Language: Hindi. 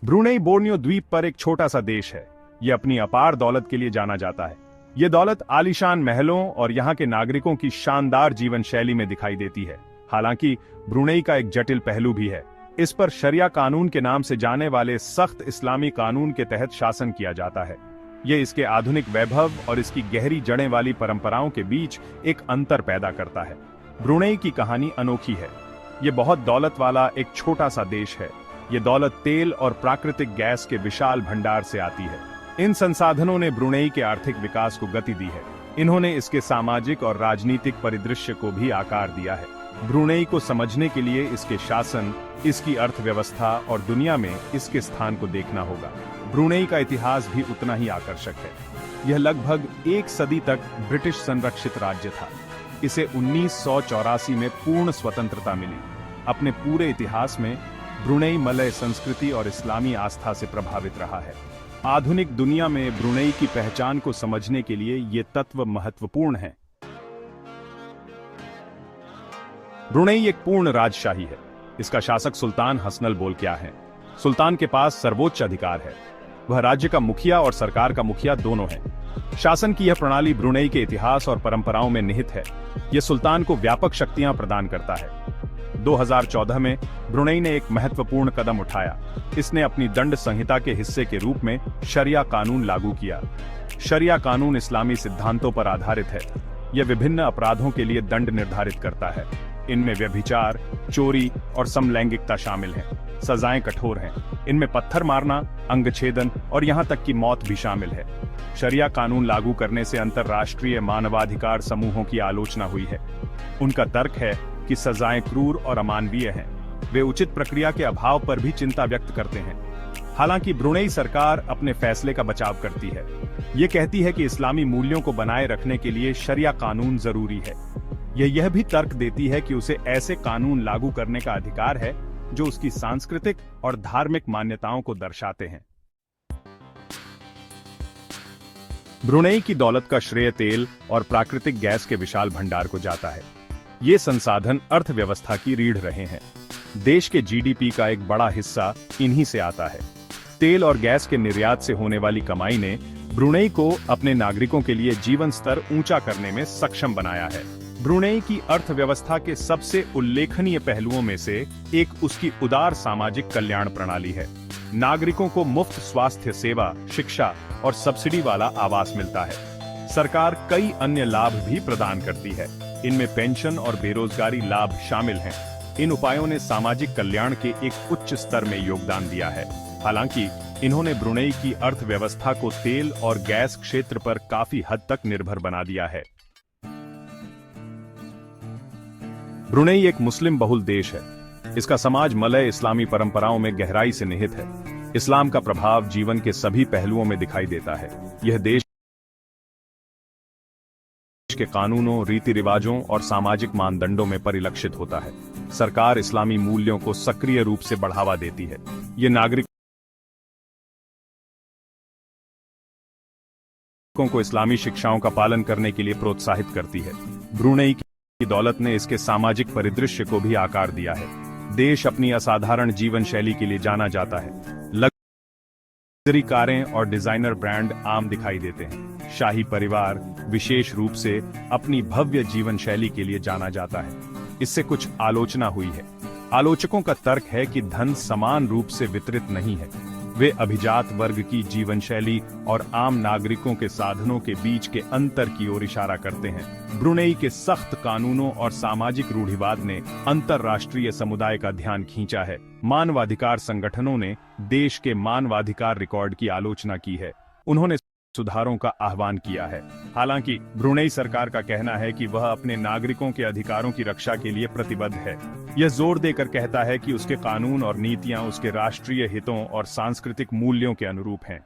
ब्रुनेई बोर्नियो द्वीप पर एक छोटा सा देश है। यह अपनी अपार दौलत के लिए जाना जाता है। यह दौलत आलीशान महलों और यहाँ के नागरिकों की शानदार जीवन शैली में दिखाई देती है। हालांकि ब्रुनेई का एक जटिल पहलू भी है। इस पर शरिया कानून के नाम से जाने वाले सख्त इस्लामी कानून के तहत शासन किया जाता है। यह इसके आधुनिक वैभव और इसकी गहरी जड़ें वाली परंपराओं के बीच एक अंतर पैदा करता है। ब्रुनेई की कहानी अनोखी है। यह बहुत दौलत वाला एक छोटा सा देश है। ये दौलत तेल और प्राकृतिक गैस के विशाल भंडार से आती है। इन संसाधनों ने ब्रुनेई के आर्थिक विकास को गति दी है। इन्होंने इसके सामाजिक और राजनीतिक परिदृश्य को भी आकार दिया है। ब्रुनेई को समझने के लिए इसके शासन, इसकी अर्थव्यवस्था और दुनिया में इसके स्थान को देखना होगा। ब्रुनेई का इतिहास भी उतना ही आकर्षक है। यह लगभग एक सदी तक ब्रिटिश संरक्षित राज्य था। इसे 1984 में पूर्ण स्वतंत्रता मिली। अपने पूरे इतिहास में ब्रुनेई मलय संस्कृति और इस्लामी आस्था से प्रभावित रहा है। आधुनिक दुनिया में ब्रुनेई की पहचान को समझने के लिए ये तत्व महत्वपूर्ण हैं। ब्रुनेई एक पूर्ण राजशाही है। इसका शासक सुल्तान हसनल बोल्किआह है। सुल्तान के पास सर्वोच्च अधिकार है। वह राज्य का मुखिया और सरकार का मुखिया दोनों है। शासन की यह प्रणाली ब्रुनेई के इतिहास और परंपराओं में निहित है। यह सुल्तान को व्यापक शक्तियां प्रदान करता है। 2014 में ब्रुनेई ने एक महत्वपूर्ण कदम उठाया। इसने अपनी दंड संहिता के हिस्से के रूप में शरिया कानून लागू किया। शरिया कानून इस्लामी सिद्धांतों पर आधारित है। यह विभिन्न अपराधों के लिए दंड निर्धारित करता है। इनमें व्यभिचार, चोरी और समलैंगिकता शामिल है। सजाएं कठोर हैं। इनमें पत्थर मारना, अंगछेदन और यहां तक कि मौत भी शामिल है। शरिया कानून लागू करने से अंतर्राष्ट्रीय मानवाधिकार समूहों की आलोचना हुई है। उनका तर्क है कि सजाएं क्रूर और अमानवीय हैं। वे उचित प्रक्रिया के अभाव पर भी चिंता व्यक्त करते हैं। हालांकि ब्रुनेई सरकार अपने फैसले का बचाव करती है। ये कहती है कि इस्लामी मूल्यों को बनाए रखने के लिए शरिया कानून जरूरी है। यह भी तर्क देती है कि उसे ऐसे कानून लागू करने का अधिकार है जो उसकी सांस्कृतिक और धार्मिक मान्यताओं को दर्शाते हैं। ब्रुनेई की दौलत का श्रेय तेल और प्राकृतिक गैस के विशाल भंडार को जाता है। ये संसाधन अर्थव्यवस्था की रीढ़ रहे हैं। देश के जीडीपी का एक बड़ा हिस्सा इन्हीं से आता है। तेल और गैस के निर्यात से होने वाली कमाई ने ब्रुनेई को अपने नागरिकों के लिए जीवन स्तर ऊंचा करने में सक्षम बनाया है। ब्रुनेई की अर्थव्यवस्था के सबसे उल्लेखनीय पहलुओं में से एक उसकी उदार सामाजिक कल्याण प्रणाली है। नागरिकों को मुफ्त स्वास्थ्य सेवा, शिक्षा और सब्सिडी वाला आवास मिलता है। सरकार कई अन्य लाभ भी प्रदान करती है। इनमें पेंशन और बेरोजगारी लाभ शामिल हैं। इन उपायों ने सामाजिक कल्याण के एक उच्च स्तर में योगदान दिया है। हालांकि इन्होंने ब्रुनेई की अर्थव्यवस्था को तेल और गैस क्षेत्र पर काफी हद तक निर्भर बना दिया है। ब्रुनेई एक मुस्लिम बहुल देश है। इसका समाज मलय इस्लामी परंपराओं में गहराई से निहित है। इस्लाम का प्रभाव जीवन के सभी पहलुओं में दिखाई देता है। यह देश के कानूनों, रीति रिवाजों और सामाजिक मानदंडों में परिलक्षित होता है। सरकार इस्लामी मूल्यों को सक्रिय रूप से बढ़ावा देती है। ये नागरिकों को इस्लामी शिक्षाओं का पालन करने के लिए प्रोत्साहित करती है। ब्रुनेई की दौलत ने इसके सामाजिक परिदृश्य को भी आकार दिया है। देश अपनी असाधारण जीवन शैली के लिए जाना जाता है। लग्जरी कारें और डिजाइनर ब्रांड आम दिखाई देते हैं। शाही परिवार विशेष रूप से अपनी भव्य जीवन शैली के लिए जाना जाता है। इससे कुछ आलोचना हुई है। आलोचकों का तर्क है कि धन समान रूप से वितरित नहीं है। वे अभिजात वर्ग की जीवन शैली और आम नागरिकों के साधनों के बीच के अंतर की ओर इशारा करते हैं। ब्रुनेई के सख्त कानूनों और सामाजिक रूढ़िवाद ने अंतर्राष्ट्रीय समुदाय का ध्यान खींचा है। मानवाधिकार संगठनों ने देश के मानवाधिकार रिकॉर्ड की आलोचना की है। उन्होंने सुधारों का आह्वान किया है। हालांकि ब्रुनेई सरकार का कहना है कि वह अपने नागरिकों के अधिकारों की रक्षा के लिए प्रतिबद्ध है। यह जोर देकर कहता है कि उसके कानून और नीतियां उसके राष्ट्रीय हितों और सांस्कृतिक मूल्यों के अनुरूप हैं।